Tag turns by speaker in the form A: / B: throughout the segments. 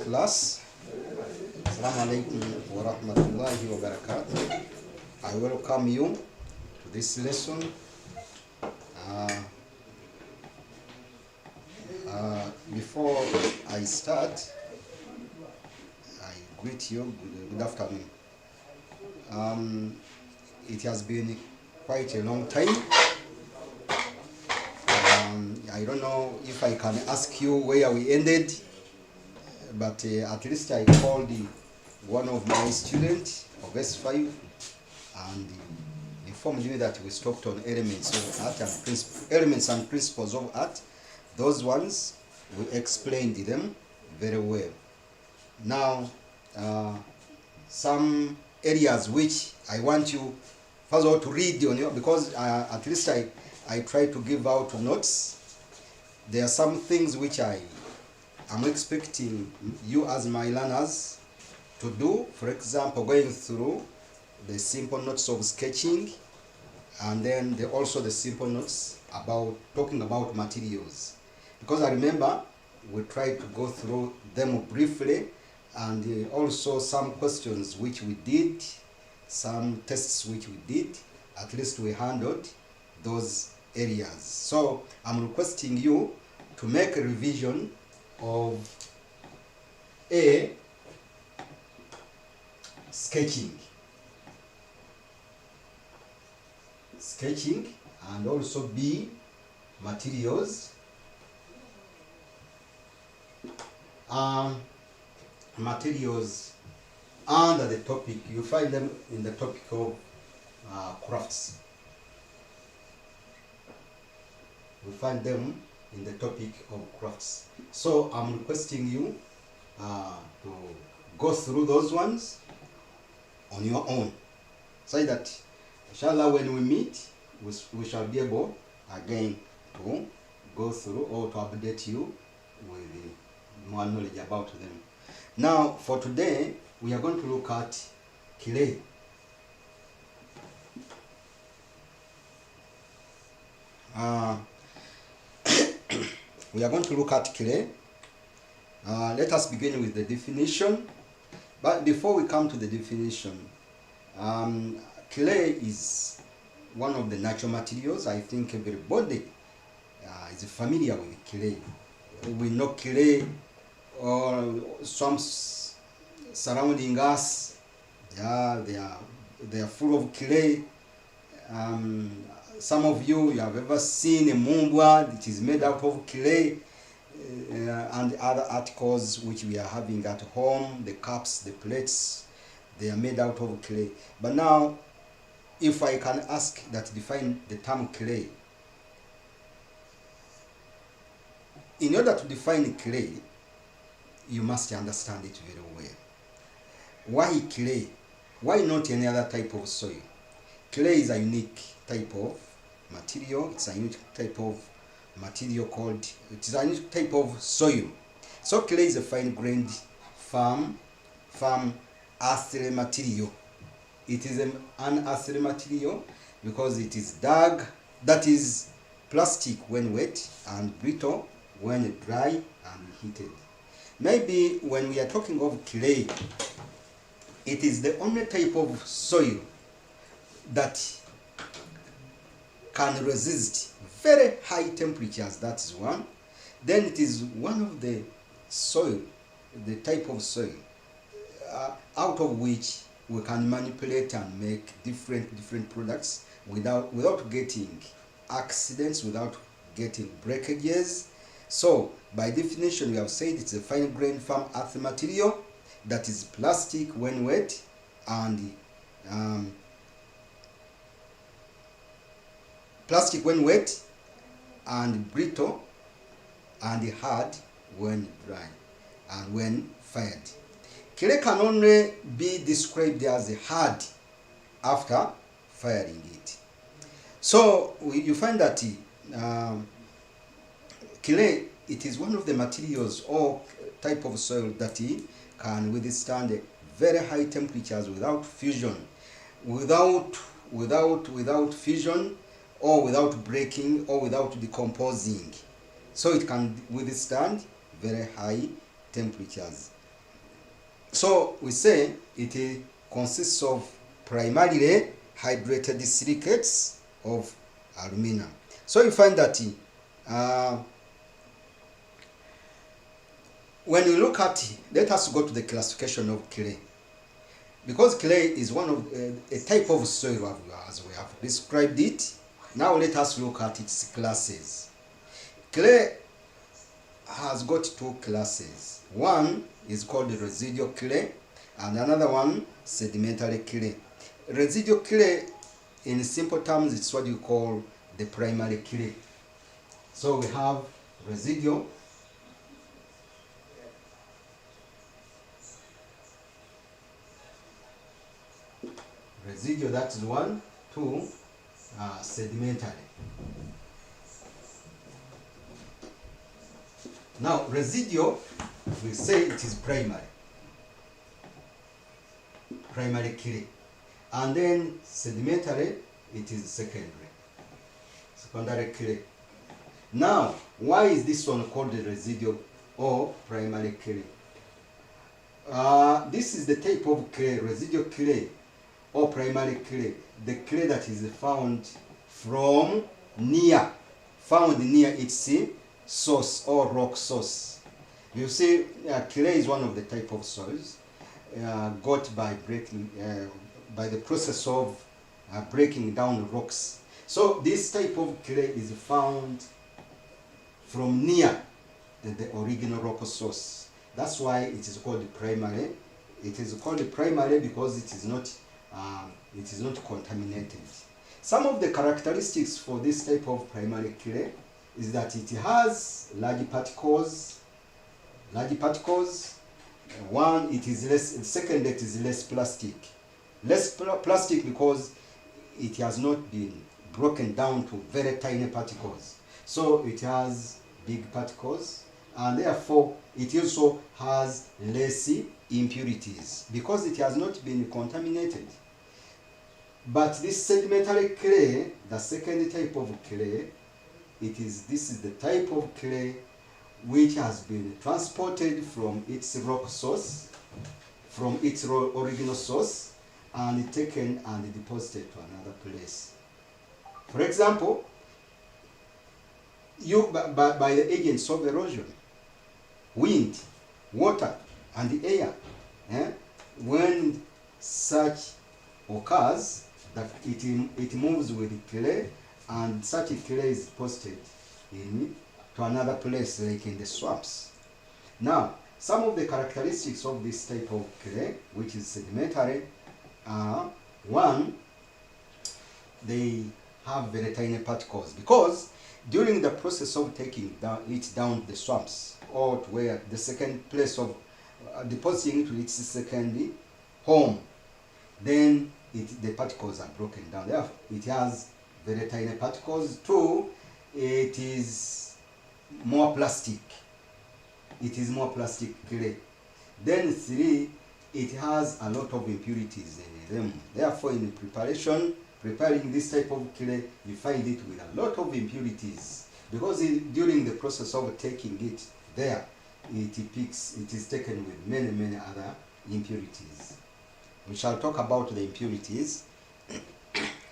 A: class. Assalamu alaikum wa rahmatullahi wa barakatuh. I welcome you to this lesson. Before I start, I greet you. Good afternoon. It has been quite a long time. I don't know if I can ask you where we ended, but at least I called one of my students of S5 and informed me that we stopped on elements of art and elements and principles of art. Those ones, we explained them very well. Now, some areas which I want you, first of all, to read on your, because at least I try to give out notes. There are some things which I'm expecting you as my learners to do. For example, going through the simple notes of sketching, and then also the simple notes about talking about materials. Because I remember we tried to go through them briefly, and also some questions which we did, some tests which we did, at least we handled those areas. So I'm requesting you to make a revision of A, sketching, and also B, materials, materials under the topic. You find them in the topic of crafts. We find them in the topic of crafts. So I'm requesting you to go through those ones on your own, so that inshallah when we meet we shall be able again to go through or to update you with more knowledge about them. Now for today we are going to look at clay. We are going to look at clay. Let us begin with the definition. But before we come to the definition, clay is one of the natural materials. I think everybody is familiar with clay. We know clay or swamps surrounding us. Yeah, they are full of clay. Some of you have ever seen a mumbwa that is made out of clay, and other articles which we are having at home, the cups, the plates, they are made out of clay. But now, if I can ask that define the term clay, in order to define clay, you must understand it very well. Why clay? Why not any other type of soil? Clay is a unique type of material. It's a unique type of material called, it is a unique type of soil. So clay is a fine-grained, firm, earthy material. It is an unearthly material because it is dark, that is plastic when wet, and brittle when dry and heated. Maybe when we are talking of clay, it is the only type of soil that can resist very high temperatures. That's one. Then it is one of the soil, the type of soil out of which we can manipulate and make different products without getting accidents, without getting breakages. So by definition we have said it's a fine-grained firm earthy material that is plastic when wet, and plastic when wet, and brittle and hard when dry and when fired. Clay can only be described as hard after firing it. So you find that clay, it is one of the materials or type of soil that can withstand very high temperatures without fusion, without fusion, or without breaking, or without decomposing. So it can withstand very high temperatures. So we say it consists of primarily hydrated silicates of aluminum. So you find that uh, when you look at, let us go to the classification of clay. Because clay is one of a type of soil as we have described it. Now let us look at its classes. Clay has got two classes. One is called residual clay and another one sedimentary clay. Residual clay, in simple terms, it's what you call the primary clay. So we have residual, that is one. Two, sedimentary. Now residual, we say it is primary clay, and then sedimentary, it is secondary clay. Now, why is this one called the residual or primary clay? This is the type of clay, residual clay or primary clay, the clay that is found near its source or rock source. You see, clay is one of the type of soils got by breaking, by the process of breaking down rocks. So this type of clay is found from near the original rock source. That's why it is called primary. It is called primary because it is not contaminated. Some of the characteristics for this type of primary clay is that it has large particles. One, it is less. Second, it is less plastic. Plastic because it has not been broken down to very tiny particles. So it has big particles, and therefore it also has less impurities because it has not been contaminated. But this sedimentary clay, the second type of clay, this is the type of clay which has been transported from its rock source, from its original source, and taken and deposited to another place. For example, by the agents of erosion, wind, water, and air, when such occurs, that it moves with clay, and such clay is posted to another place, like in the swamps. Now, some of the characteristics of this type of clay, which is sedimentary, are one, they have very tiny particles because during the process of taking it down the swamps or to where the second place of depositing to its second home, then the particles are broken down. Therefore, it has very tiny particles. Two, it is more plastic. It is more plastic clay. Then three, it has a lot of impurities in them. Therefore, in preparing this type of clay, you find it with a lot of impurities because during the process of taking it there, it is taken with many other impurities. We shall talk about the impurities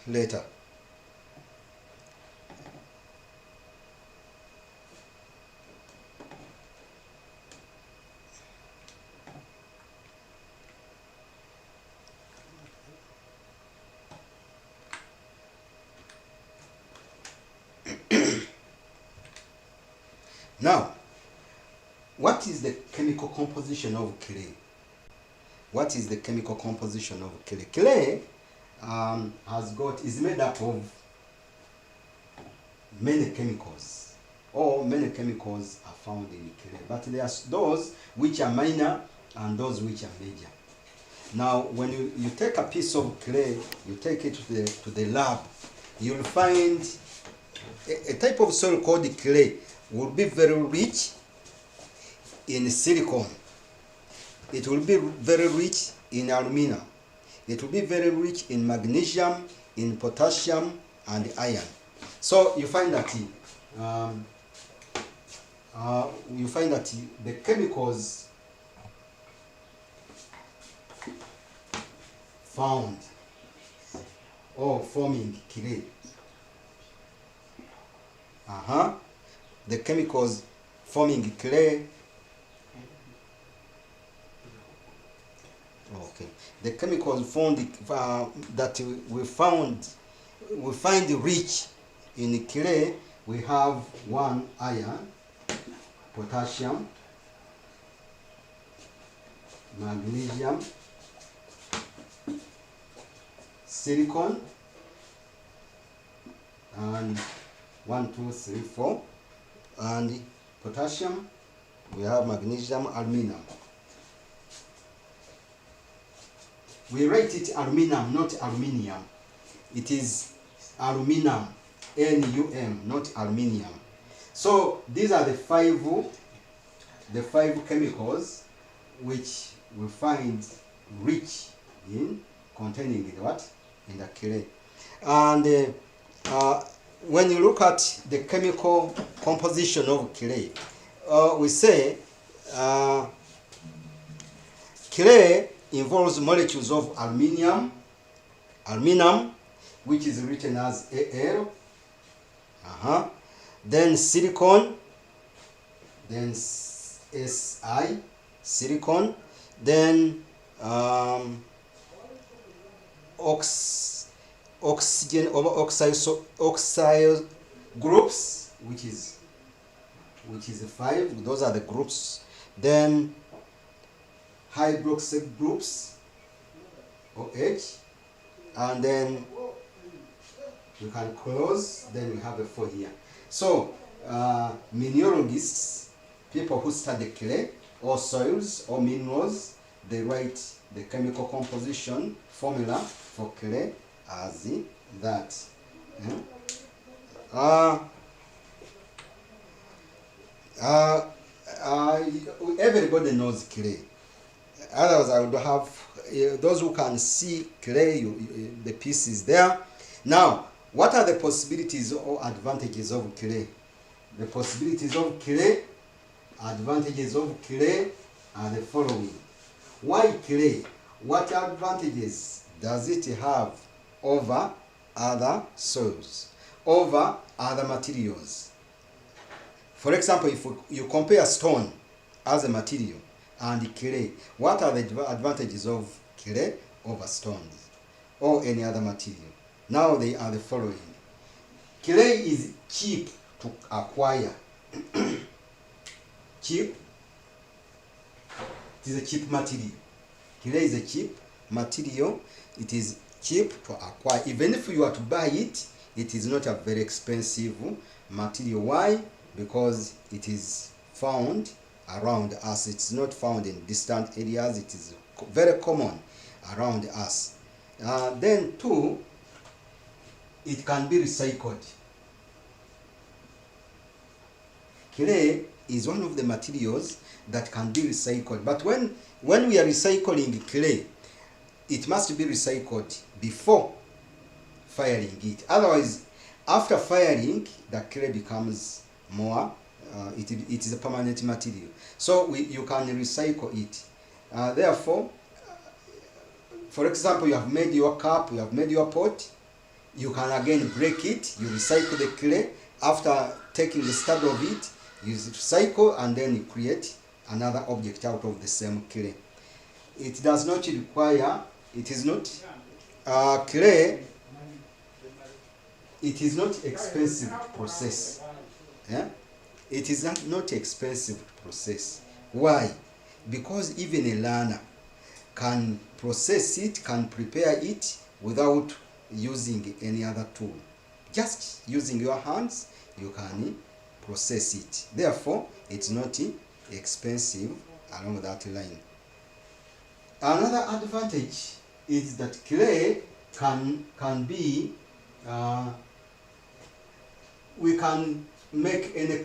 A: later. Now, what is the chemical composition of clay? What is the chemical composition of clay? Clay is made up of many chemicals, or many chemicals are found in clay, but there are those which are minor and those which are major. Now, when you take a piece of clay, you take it to the lab, you'll find a type of soil called clay will be very rich in silicon. It will be very rich in aluminum. It will be very rich in magnesium, in potassium, and iron. So you find that the chemicals found or forming clay. The chemicals forming clay. Okay. The chemicals found that we find rich in clay. We have one, iron, potassium, magnesium, silicon, and 1, 2, 3, 4, and potassium. We have magnesium, aluminum. We write it aluminum, not aluminium. It is aluminum, N-U-M, not aluminium. So these are the five chemicals which we find rich in containing in what? In the clay. And when you look at the chemical composition of clay, we say clay involves molecules of aluminum, which is written as Al, then silicon, then Si, silicon, then oxygen or oxide groups, which is 5. Those are the groups. Then hydroxide groups, OH, and then we can close. Then we have a 4 here. So mineralogists, people who study clay or soils or minerals, they write the chemical composition formula for clay as that. Everybody knows clay. Otherwise, I would have those who can see clay, the piece is there. Now, what are the possibilities or advantages of clay? The possibilities of clay, advantages of clay are the following. Why clay? What advantages does it have over other soils, over other materials? For example, if you compare stone as a material and clay, what are the advantages of clay over stones or any other material? Now they are the following. Clay is cheap to acquire. Cheap. It is a cheap material. Clay is a cheap material. It is cheap to acquire. Even if you are to buy it, it is not a very expensive material. Why? Because it is found around us. It's not found in distant areas. It is very common around us. Then 2, it can be recycled. Clay is one of the materials that can be recycled. But when we are recycling clay, it must be recycled before firing it. Otherwise, after firing, the clay becomes more, it is a permanent material. So you can recycle it. Therefore, for example, you have made your cup, you have made your pot, you can again break it, you recycle the clay. After taking the stud of it, you recycle and then you create another object out of the same clay. It does not require, it is not, clay, it is not expensive to process. Yeah? It is not expensive to process. Why? Because even a learner can process it, can prepare it without using any other tool. Just using your hands, you can process it. Therefore, it's not expensive along that line. Another advantage is that clay can be, we can make any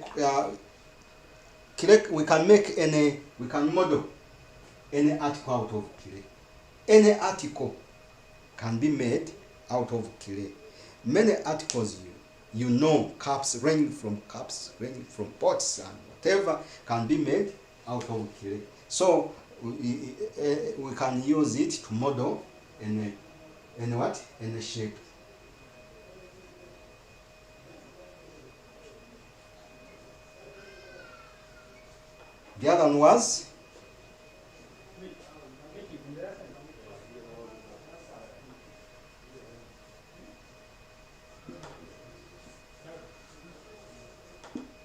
A: we can model any article out of clay. Any article can be made out of clay. Many articles you know, cups, ranging from pots and whatever, can be made out of clay. So we can use it to model in what? In a shape. The other one was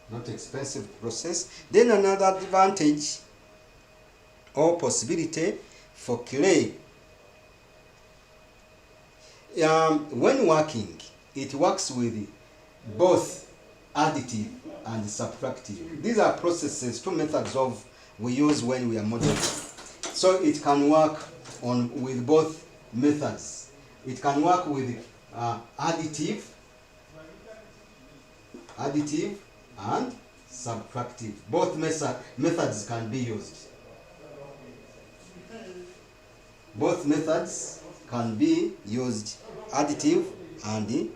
A: not expensive process. Then another advantage or possibility for clay. When working, it works with both additive and subtractive. These are processes, two methods of we use when we are modeling. So it can work with both methods. It can work with additive and subtractive. Both methods can be used. Both methods can be used, additive and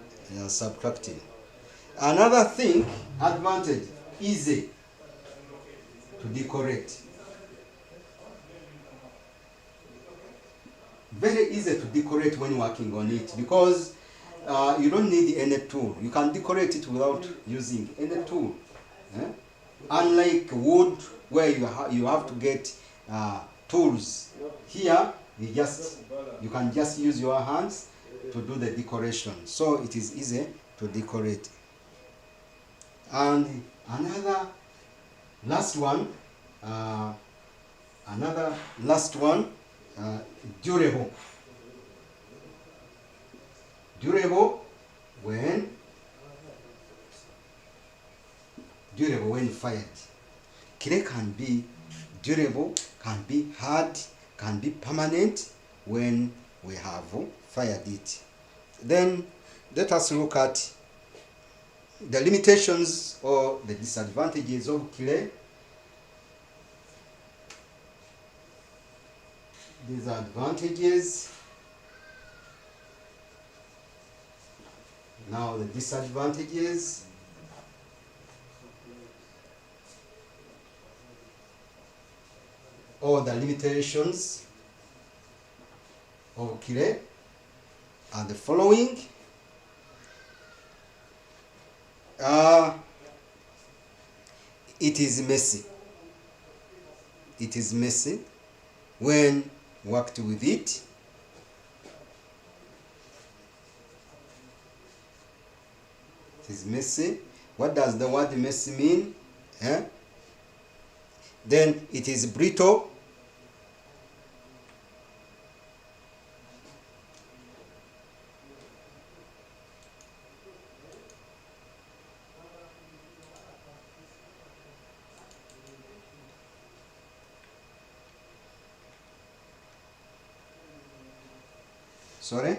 A: subtractive. Another thing, advantage, easy to decorate. Very easy to decorate when working on it because you don't need any tool. You can decorate it without using any tool. Unlike wood where you have to get tools. Here you can just use your hands to do the decoration. So it is easy to decorate. And another last one, durable. Durable when fired. Clay can be durable, can be hard, can be permanent when we have fired it. Then let us look at the limitations or the disadvantages of clay. Disadvantages. Now the disadvantages. Or the limitations of clay are the following. It is messy. It is messy when worked with it. It is messy. What does the word messy mean? Then it is brittle. Sorry?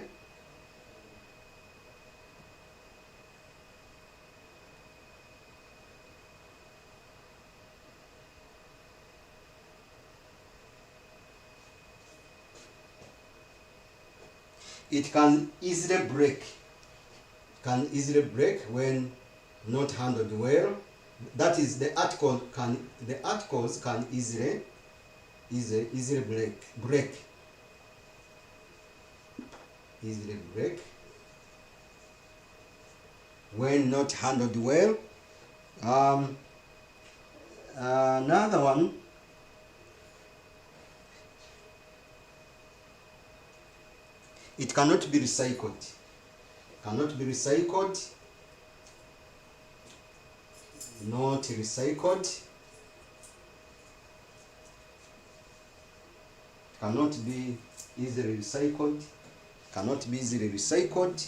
A: It can easily break. Can easily break when not handled well. That is, the articles can easily break. Easily break when not handled well. Another one, it cannot be recycled. Cannot be recycled. Not recycled. Cannot be easily recycled. Cannot be easily recycled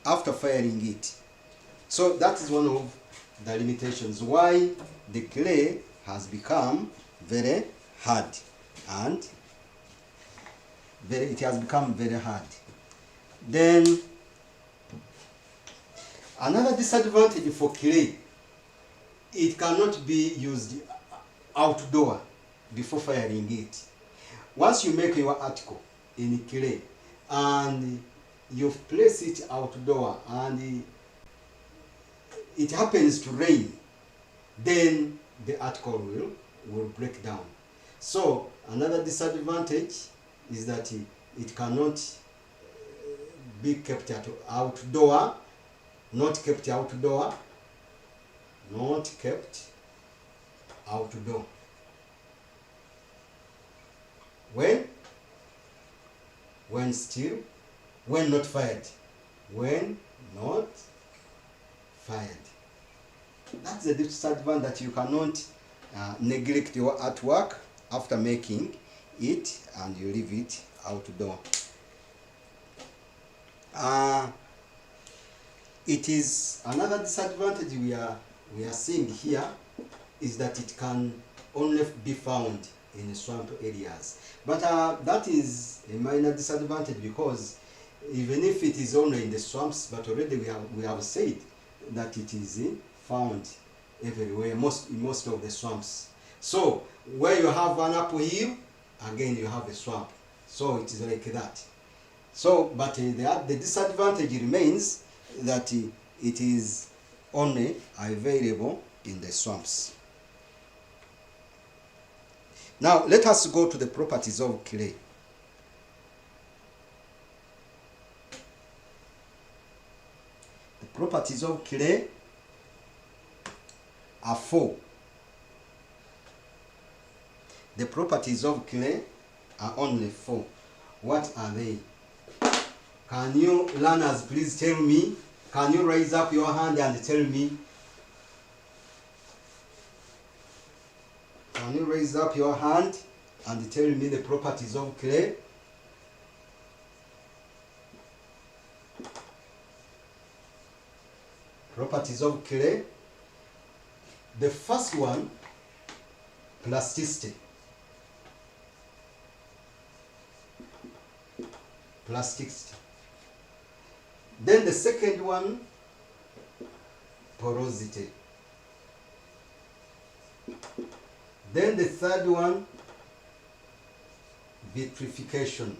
A: after firing it. So that is one of the limitations why the clay has become very hard and it has become very hard. Then another disadvantage for clay, it cannot be used outdoor before firing it. Once you make your article in clay and you've placed it outdoor and it happens to rain, then the article will break down. So another disadvantage is that it cannot be kept outdoor, not kept outdoor, not kept outdoor. When still, when not fired, when not fired. That's the disadvantage, that you cannot neglect your artwork after making it and you leave it outdoor. It is another disadvantage we are seeing here, is that it can only be found in swamp areas. But that is a minor disadvantage, because even if it is only in the swamps, but already we have said that it is found everywhere, in most of the swamps. So where you have an uphill, again you have a swamp. So it is like that. So, but the disadvantage remains that it is only available in the swamps. Now let us go to the properties of clay. The properties of clay are 4. The properties of clay are only 4. What are they? Can you learners please tell me? Can you raise up your hand and tell me? Can you raise up your hand and tell me the properties of clay? Properties of clay. The first one, plasticity. Plasticity. Then the second one, porosity. Then the third one, vitrification.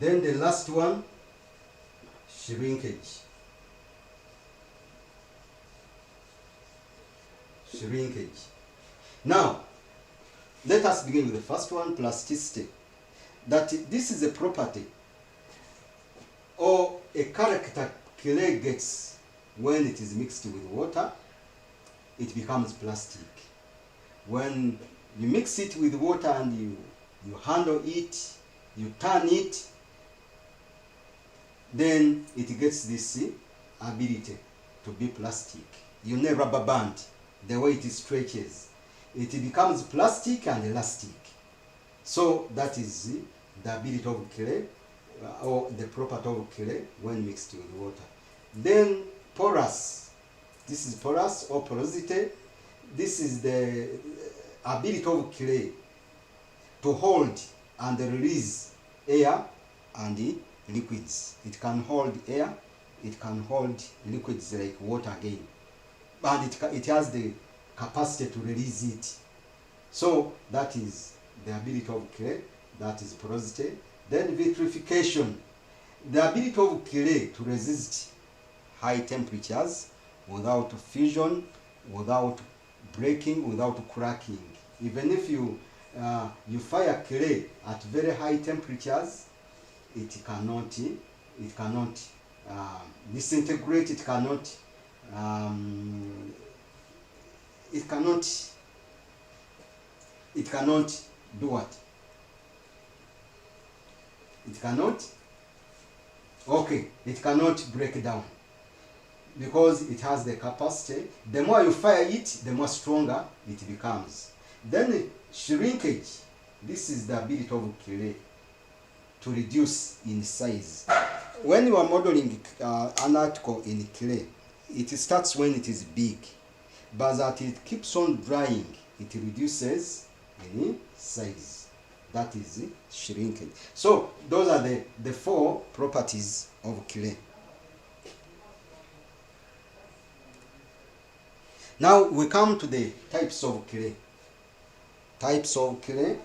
A: Then the last one, shrinkage. Shrinkage. Now, let us begin with the first one, plasticity. That this is a property or a character clay gets when it is mixed with water. It becomes plastic. When you mix it with water and you handle it, you turn it, then it gets this ability to be plastic. You never rubber band, the way it stretches, it becomes plastic and elastic. So that is the ability of clay, or the property of clay when mixed with water. Then porous. This is porous or porosity. This is the ability of clay to hold and release air and liquids. It can hold air, it can hold liquids like water again, and it has the capacity to release it. So that is the ability of clay, that is porosity. Then vitrification, the ability of clay to resist high temperatures without fusion, without breaking, without cracking. Even if you fire clay at very high temperatures, it cannot disintegrate. It cannot do what? It cannot. Okay, it cannot break down because it has the capacity. The more you fire it, the more stronger it becomes. Then shrinkage. This is the ability of clay to reduce in size. When you are modeling an article in clay, it starts when it is big, but as it keeps on drying, it reduces in size. That is shrinkage. So those are the 4 properties of clay. Now we come to the types of clay. Types of clay.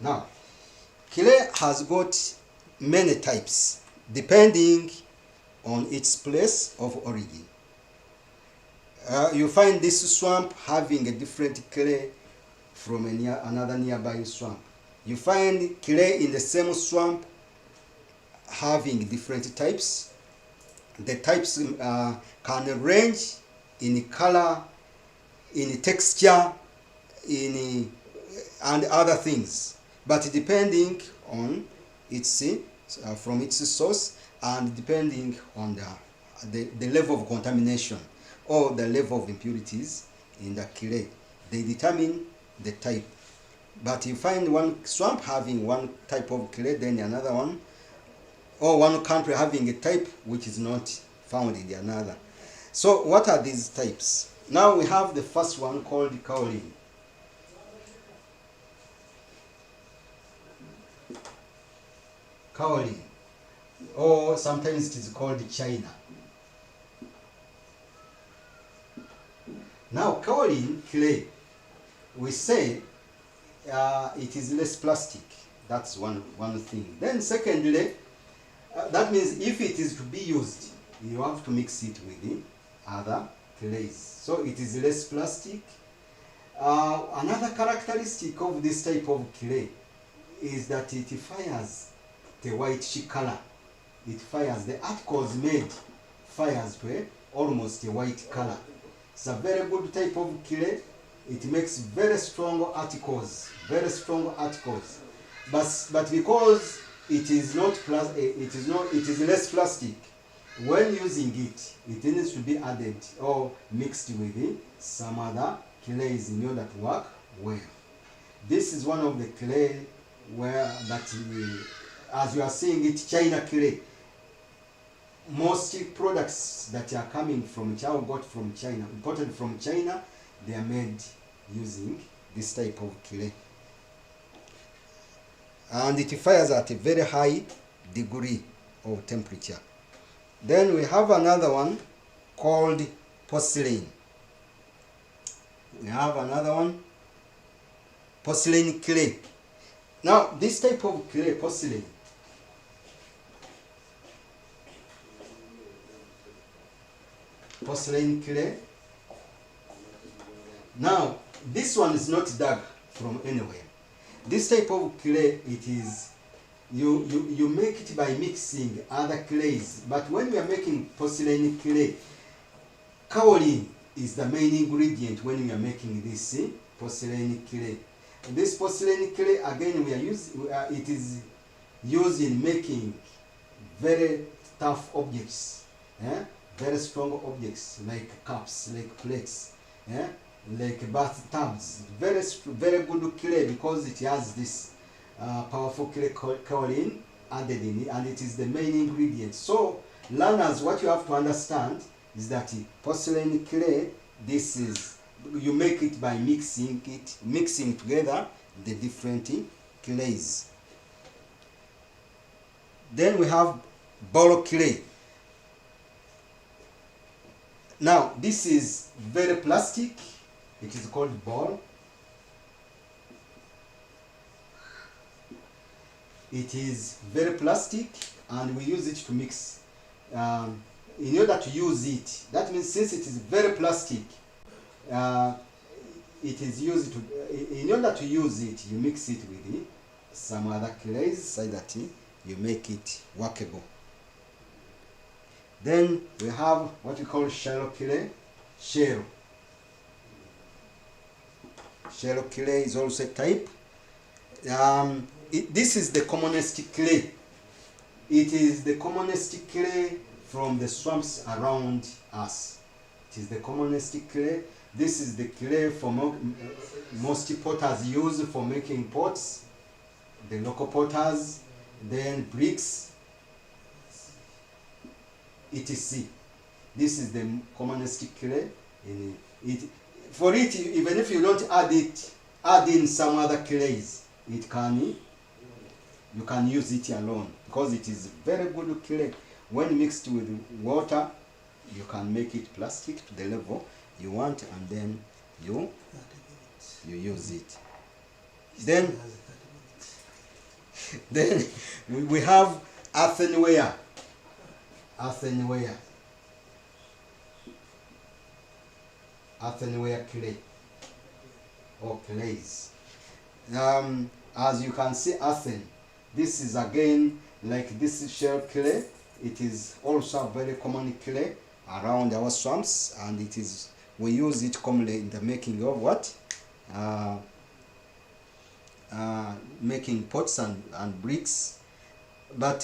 A: Now, has got many types depending on its place of origin. You find this swamp having a different clay from another nearby swamp. You find clay in the same swamp having different types. The types can range in color, in texture, and other things, but depending on its from its source and depending on the level of contamination or the level of impurities in the clay, they determine the type. But you find one swamp having one type of clay, then another one, or one country having a type which is not found in the another. So what are these types? Now we have the first one called kaolin. Kaolin, or sometimes it is called China. Now kaolin clay, we say it is less plastic. That's one thing. Then secondly, that means if it is to be used, you have to mix it with other clays. So it is less plastic. Another characteristic of this type of clay is that it fires the whitish color. It fires, the articles made fires to almost a white color. It's a very good type of clay. It makes very strong articles, But because it is less plastic, when using it, it needs to be added or mixed with some other clays in order to work well. This is one of the clay where as you are seeing it, China clay. Most products that are coming from China, got from China, imported from China, they are made using this type of clay. And it fires at a very high degree of temperature. Then we have another one called porcelain. Porcelain clay. Now, this type of clay, porcelain, clay. Now, this one is not dug from anywhere. This type of clay, it is, you make it by mixing other clays. But when we are making porcelain clay, kaolin is the main ingredient when we are making this porcelain clay. And this porcelain clay, again, it is used in making very tough objects, very strong objects like cups, like plates, like bathtubs. Very good clay because it has this powerful clay kaolin added in it, and it is the main ingredient. So, learners, what you have to understand is that porcelain clay, this is, you make it by mixing together the different clays. Then we have ball clay. Now, this is very plastic. It is called ball. It is very plastic, and we use it to mix. In order to use it, that means since it is very plastic, it is used to, in order to use it, you mix it with some other clays so that you make it workable. Then we have what we call shell clay. Shell clay is also a type. This is the communistic clay. It is the communistic clay from the swamps around us. It is the communistic clay. This is the clay for most potters use for making pots, the local potters, then bricks, etc. This is the communistic clay. For it, even if you don't add in some other clays, you can use it alone because it is very good clay. When mixed with water, you can make it plastic to the level you want, and then you use it. Then Then we have earthenware. Earthenware. Earthenware clay or clays. As you can see, earthen. This is again like this shell clay. It is also a very common clay around our swamps, and it is, we use it commonly in the making of what? Making pots and bricks. But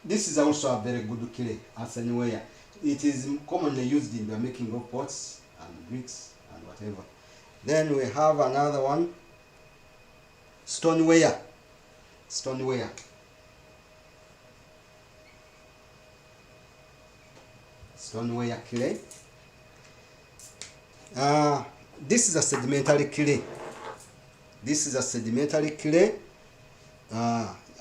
A: this is also a very good clay, earthenware. It is commonly used in the making of pots and bricks and whatever. Then we have another one, stoneware. Stoneware. Stoneware clay. This is a sedimentary clay. This is a sedimentary clay.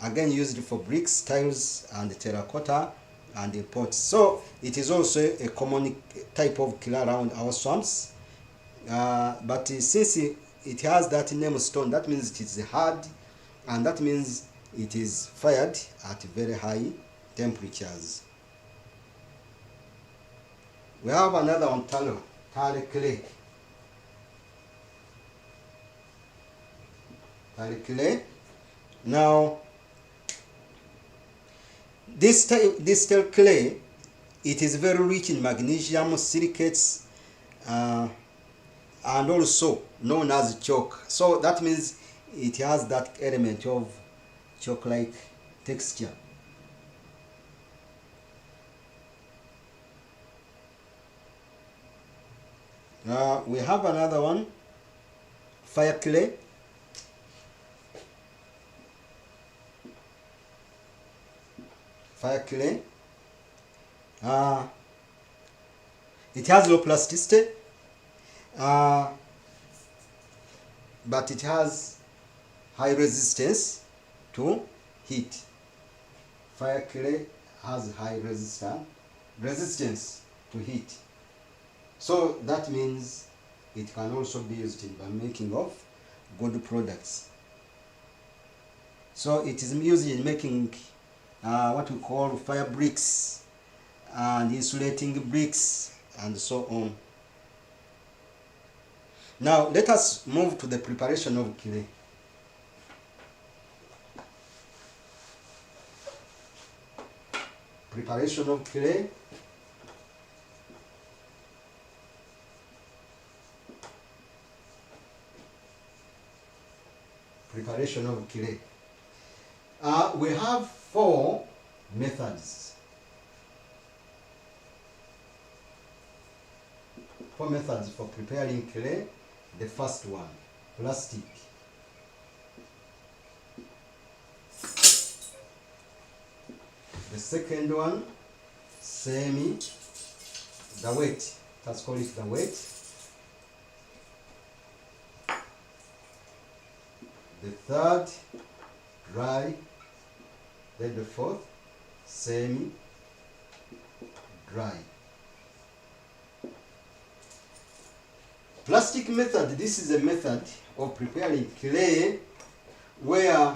A: Again used for bricks, tiles, and terracotta and pots. So it is also a common type of clay around our swamps. But since it has that name stone, that means it is hard, and that means it is fired at very high temperatures. We have another one, talo clay. Talo clay. Now, this talo clay, it is very rich in magnesium, silicates, and also known as chalk. So that means it has that element of chalk-like texture. We have another one, fire clay. Fire clay. It has low plasticity, but it has high resistance to heat. Fire clay has high resistance to heat. So that means it can also be used in the making of good products. So it is used in making what we call fire bricks and insulating bricks and so on. Now let us move to the preparation of clay. Preparation of clay. Preparation of clay. We have 4 methods. 4 methods for preparing clay. The first one, plastic. The second one, semi, the wet. Let's call it the wet. The third, dry. Then the fourth, semi, dry. Plastic method, this is a method of preparing clay where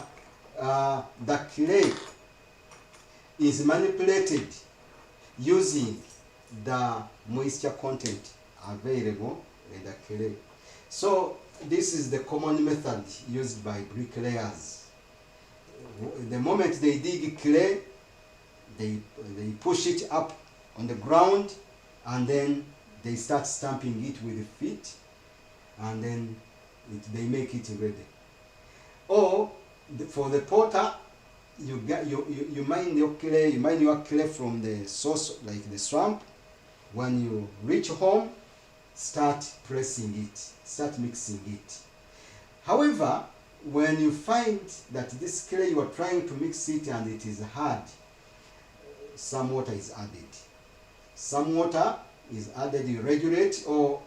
A: the clay is manipulated using the moisture content available in the clay. So this is the common method used by bricklayers. The moment they dig clay, they push it up on the ground, and then they start stamping it with the feet, and then they make it ready. Or for the potter, you mine your clay from the source, like the swamp. When you reach home, start pressing it, start mixing it. However, when you find that this clay you are trying to mix it and it is hard, some water is added. Some water is added, you regulate, or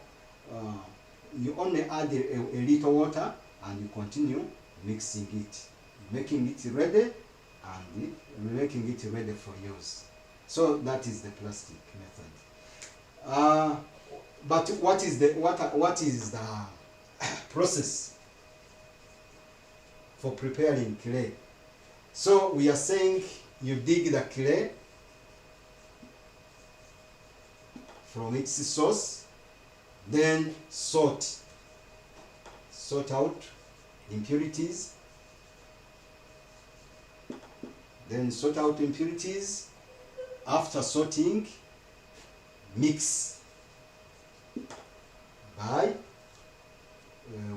A: you only add a little water and you continue mixing it, making it ready, and making it ready for use. So that is the plastic method. But what is the process for preparing clay? So we are saying you dig the clay from its source, then sort out impurities, After sorting, mix by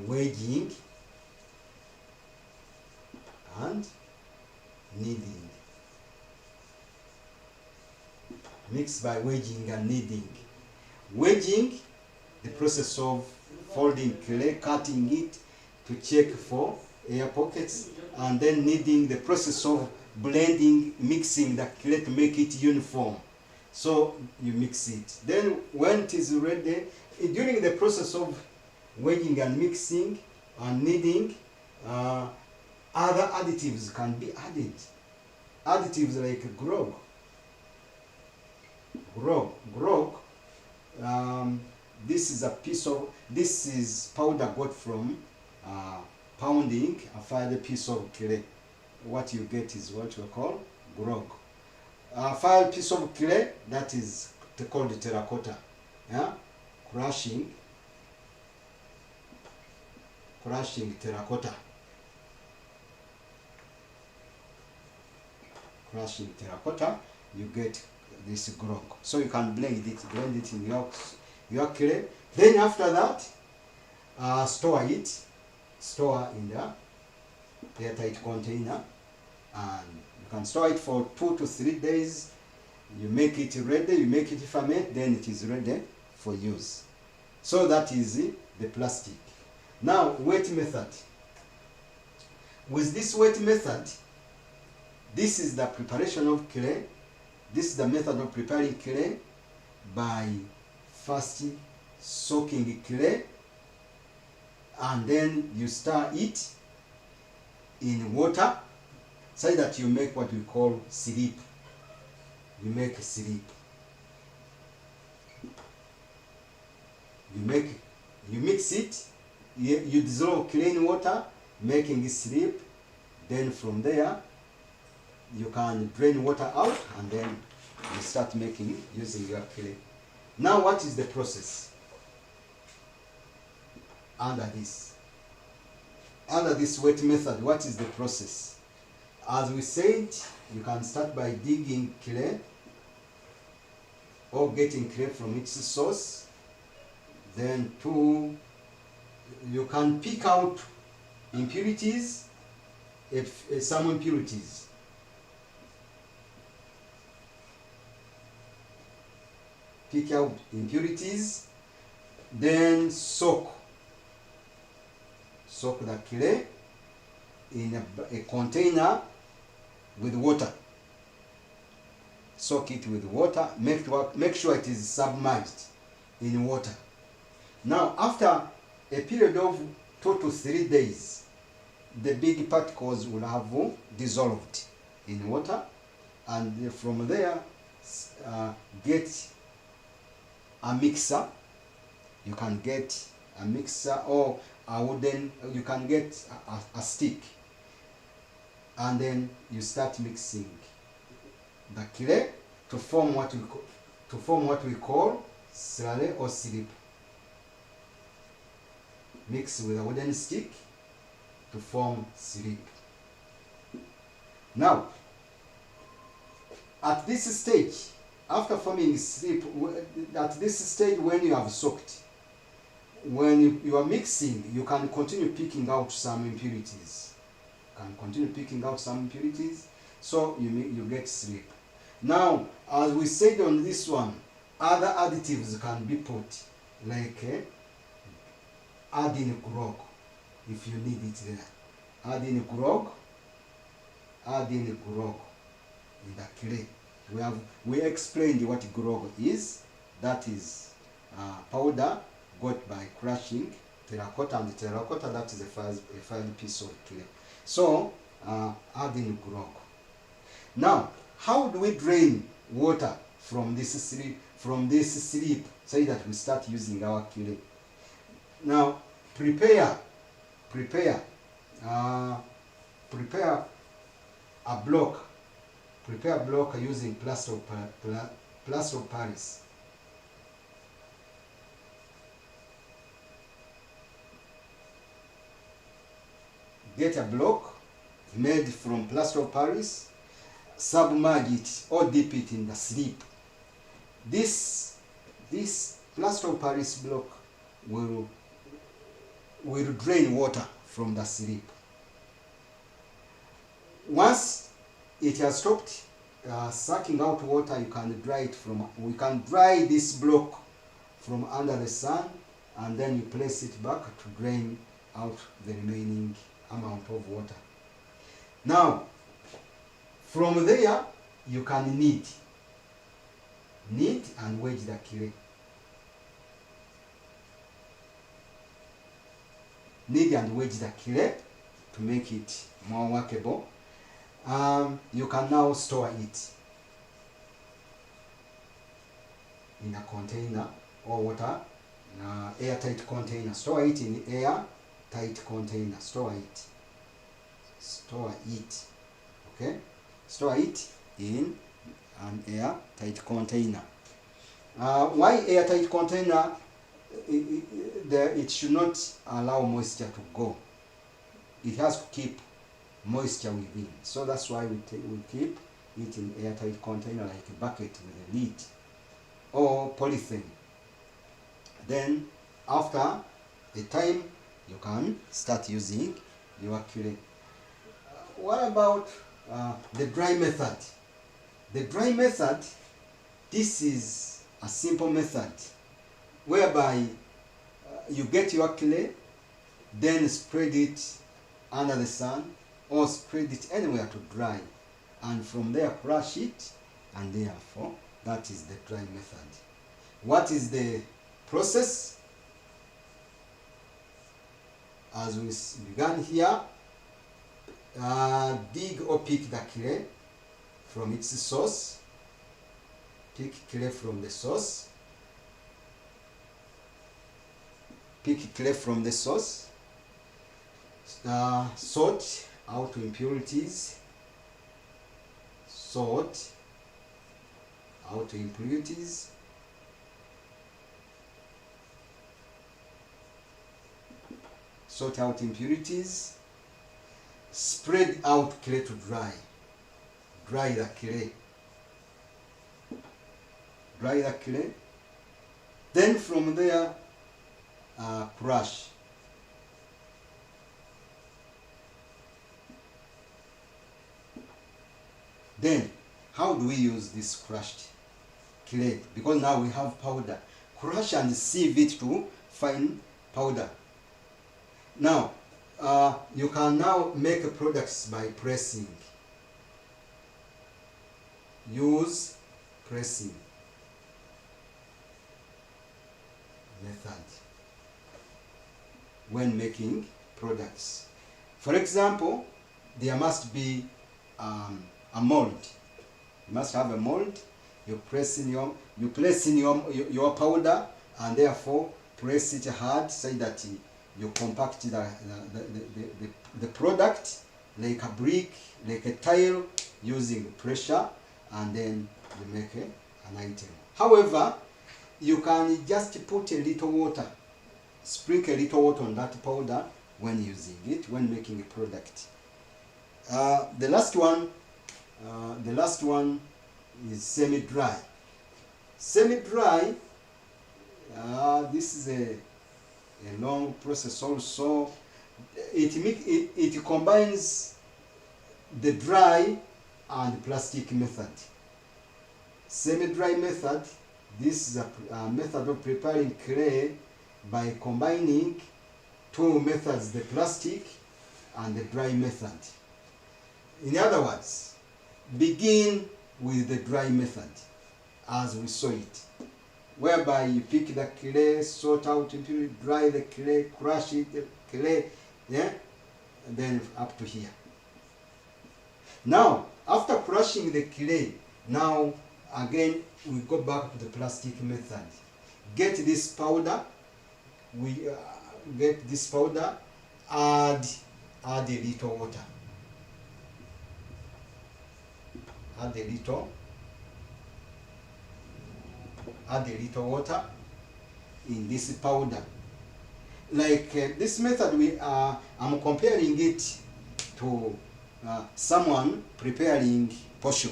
A: wedging and kneading. Mix by wedging and kneading. Wedging, the process of folding clay, cutting it to check for air pockets, and then kneading, the process of blending, mixing the clay to make it uniform. So you mix it. Then when it is ready, during the process of wedging and mixing and kneading, other additives can be added. Additives like grog. This is powder got from pounding a fine piece of clay. What you get is what we call grog. A fine piece of clay, that is called terracotta. Yeah? Crushing terracotta. Crushing terracotta, you get this grog. So you can blend it in your clay. Then after that, store in the airtight container, and you can store it for 2 to 3 days. You make it ready, you make it ferment, then it is ready for use. So that is the plastic. Now, wet method. With this wet method, this is the preparation of clay. This is the method of preparing clay by first soaking clay, and then you stir it in water so that you make what we call syrup. You make syrup. You mix it, you dissolve clay in water, making syrup. Then from there, you can drain water out, and then you start using your clay. Now, what is the process under this wet method? What is the process? As we said, you can start by digging clay or getting clay from its source. Then you can pick out impurities, some impurities. Pick out impurities, then soak the clay in a container with water. Soak it with water, make sure it is submerged in water. Now, after a period of 2 to 3 days, the big particles will have dissolved in water, and from there, get a mixer. You can get a mixer, or you can get a stick, and then you start mixing the clay to form what we call slurry or syrup. Mix with a wooden stick to form syrup. Now, at this stage, after forming syrup, at this stage when you have soaked, when you are mixing, you can continue picking out some impurities. So you get syrup. Now, as we said on this one, other additives can be put, like adding grog, if you need it there. Adding grog in the clay. We explained what grog is. That is powder got by crushing terracotta, and terracotta, that is a fine piece of clay. So adding grog. Now, how do we drain water from this from this slip so that we start using our clay. Now prepare a block. Prepare a block using plaster of Paris. Get a block made from plaster of Paris, submerge it or dip it in the slip. This plaster of Paris block will drain water from the slip. Once it has stopped sucking out water, you can dry it from. We can dry this block from under the sun, and then you place it back to drain out the remaining amount of water. Now, from there you can knead and wedge the clay. Knead and wedge the clay to make it more workable. You can now store it in a container or water, airtight container. Store it in airtight container. Store it. Okay. Store it in an airtight container. Why airtight container? It should not allow moisture to go. It has to keep moisture within. So that's why we keep it in airtight container, like a bucket with a lid or polythene. Then after a time you can start using your clay. What about the dry method? The dry method, this is a simple method whereby you get your clay, then spread it under the sun or spread it anywhere to dry, and from there crush it, and therefore that is the dry method. What is the process? As we began here, dig or pick the clay from its source. Pick clay from the source. Pick clay from the source. Sort out impurities. Sort out impurities. Sort out impurities. Spread out clay to dry. Dry the clay. Dry the clay. Then from there, crush. Then, how do we use this crushed clay? Because now we have powder. Crush and sieve it to fine powder. Now, you can now make products by pressing. Use pressing method when making products. For example, there must be a mold. You must have a mold. You place in your powder, and therefore press it hard so that you compact the product like a brick, like a tile, using pressure, and then you make an item. However, you can just put a little water, sprinkle a little water on that powder when using it, when making a product. The last one is semi-dry. Semi-dry, this is a long process also. It combines the dry and plastic method. Semi-dry method, this is a method of preparing clay by combining two methods, the plastic and the dry method. In other words, begin with the dry method as we saw it, whereby you pick the clay, sort out until you dry the clay, crush it, the clay, yeah, and then up to here. Now, after crushing the clay, now again we go back to the plastic method. Get this powder, we get this powder, add a little water, add a little water in this powder. Like this method, I'm comparing it to someone preparing posho,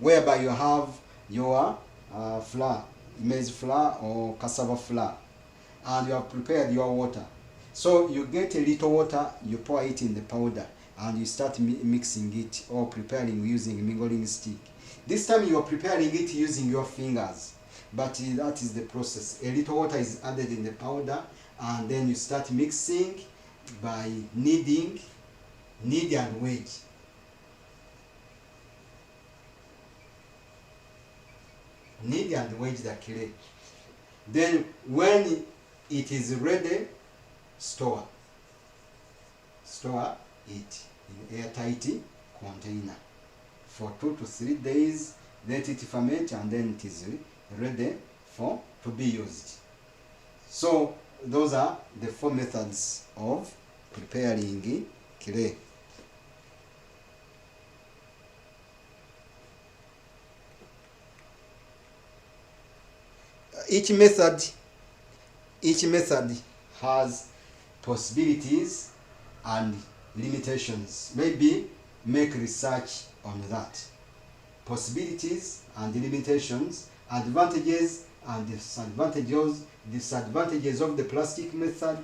A: whereby you have your flour, maize flour or cassava flour, and you have prepared your water. So you get a little water, you pour it in the powder, and you start mixing it or preparing using a mingling stick. This time you are preparing it using your fingers, but that is the process. A little water is added in the powder, and then you start mixing by knead and wedge. Knead and wedge the clay. Then when it is ready, store it in airtight container for 2 to 3 days. Let it ferment, and then it is ready to be used. So those are the 4 methods of preparing clay. Each method has possibilities and limitations. Maybe make research on that. Possibilities and limitations, advantages and disadvantages of the plastic method,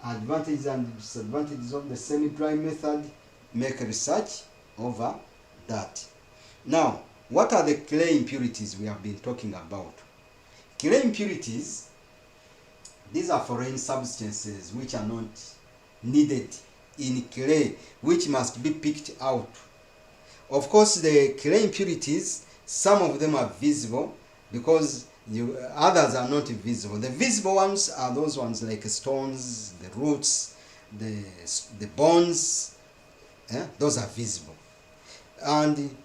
A: advantages and disadvantages of the semi-dry method. Make research over that. Now, what are the clay impurities we have been talking about? Clay impurities, these are foreign substances which are not needed in clay, which must be picked out. Of course, the clay impurities, some of them are visible because others are not visible. The visible ones are those ones like stones, the roots, the bones. Those are visible. And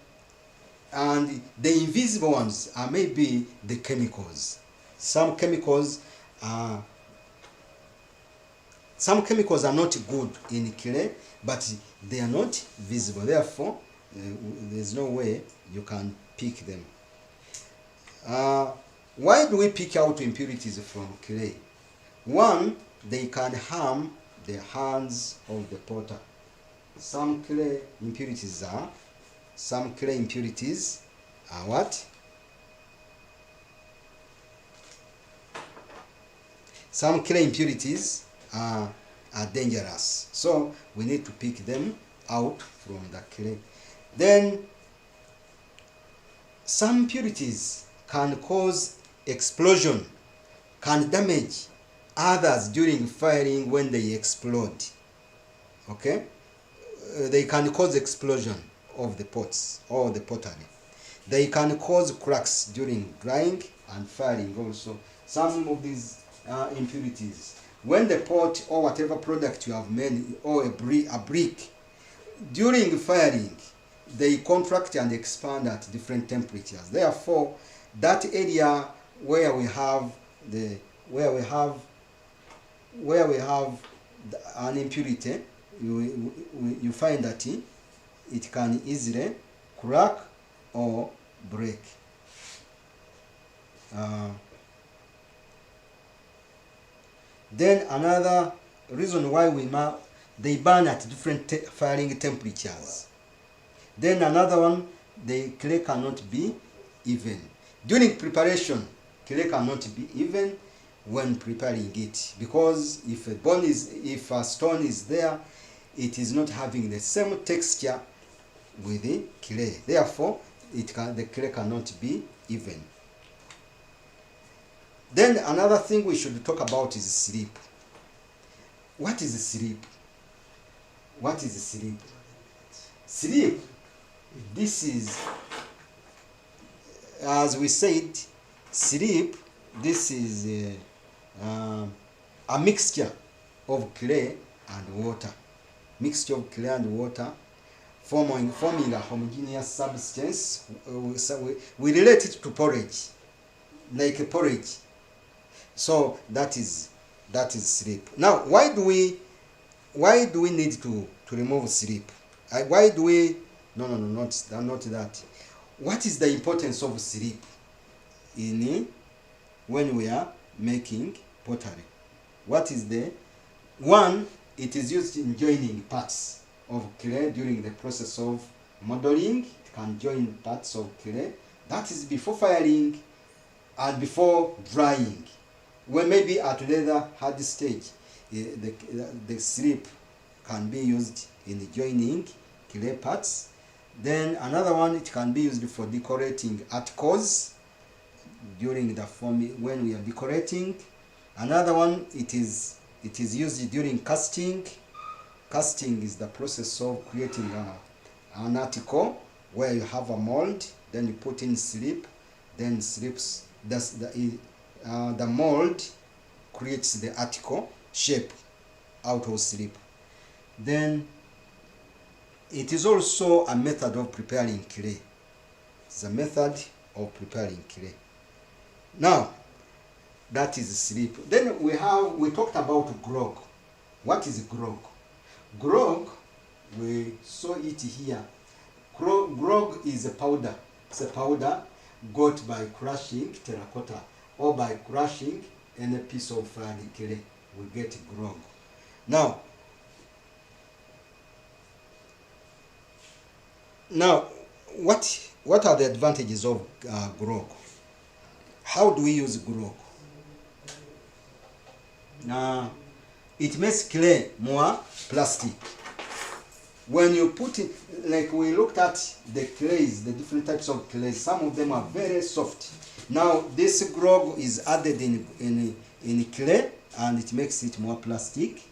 A: the invisible ones are maybe the chemicals. Some chemicals are not good in clay, but they are not visible. Therefore, there's no way you can pick them. Why do we pick out impurities from clay? One, they can harm the hands of the potter. Some clay impurities are what? Some clay impurities are dangerous. So we need to pick them out from the clay. Then some impurities can cause explosion, can damage others during firing when they explode. Okay? They can cause explosion of the pots or the pottery. They can cause cracks during drying and firing also. Some of these impurities, when the pot or whatever product you have made, or a brick, during firing, they contract and expand at different temperatures. Therefore, that area where we have an impurity, you find that it can easily crack or break. Then another reason why they burn at different firing temperatures. Then another one, the clay cannot be even. During preparation, clay cannot be even when preparing it, because if a stone is there, it is not having the same texture with the clay. Therefore, the clay cannot be even. Then another thing we should talk about is sleep. What is sleep? What is sleep? Sleep, this is, as we said, sleep, this is a mixture of clay and water. Mixture of clay and water forming a homogeneous substance. We relate it to porridge, like a porridge. So that is slip. Now, why do we need to remove slip? Why do we? No, not that. What is the importance of slip in when we are making pottery? What is the one? It is used in joining parts of clay during the process of modeling. It can join parts of clay. That is before firing and before drying. When maybe at rather hard stage, the slip can be used in joining clay parts. Then another one, it can be used for decorating articles during the forming when we are decorating. Another one, it is used during casting. Casting is the process of creating an article where you have a mold, then you put in slip, then slips. The mold creates the article shape out of slip. Then it is also a method of preparing clay. It's a method of preparing clay. Now, that is slip. Then we talked about grog. What is grog? Grog, we saw it here. Grog is a powder. It's a powder got by crushing terracotta or by crushing any piece of clay. We get grog. Now, what are the advantages of grog? How do we use grog? It makes clay more plastic. When you put it, like we looked at the clays, the different types of clays, some of them are very soft. Now this grog is added in clay and it makes it more plastic.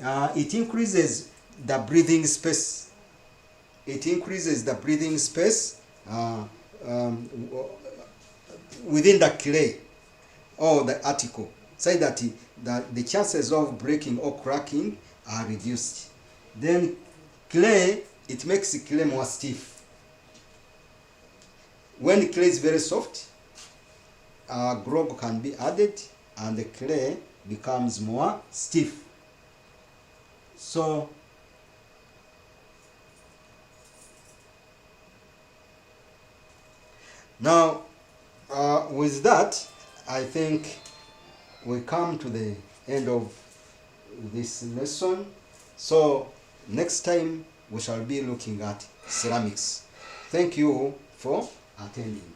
A: It increases the breathing space. It increases the breathing space within the clay or the article, so that the chances of breaking or cracking are reduced. Then clay, it makes the clay more stiff. When the clay is very soft, grog can be added and the clay becomes more stiff. So now with that, I think we come to the end of this lesson. So next time we shall be looking at ceramics. Thank you for attending.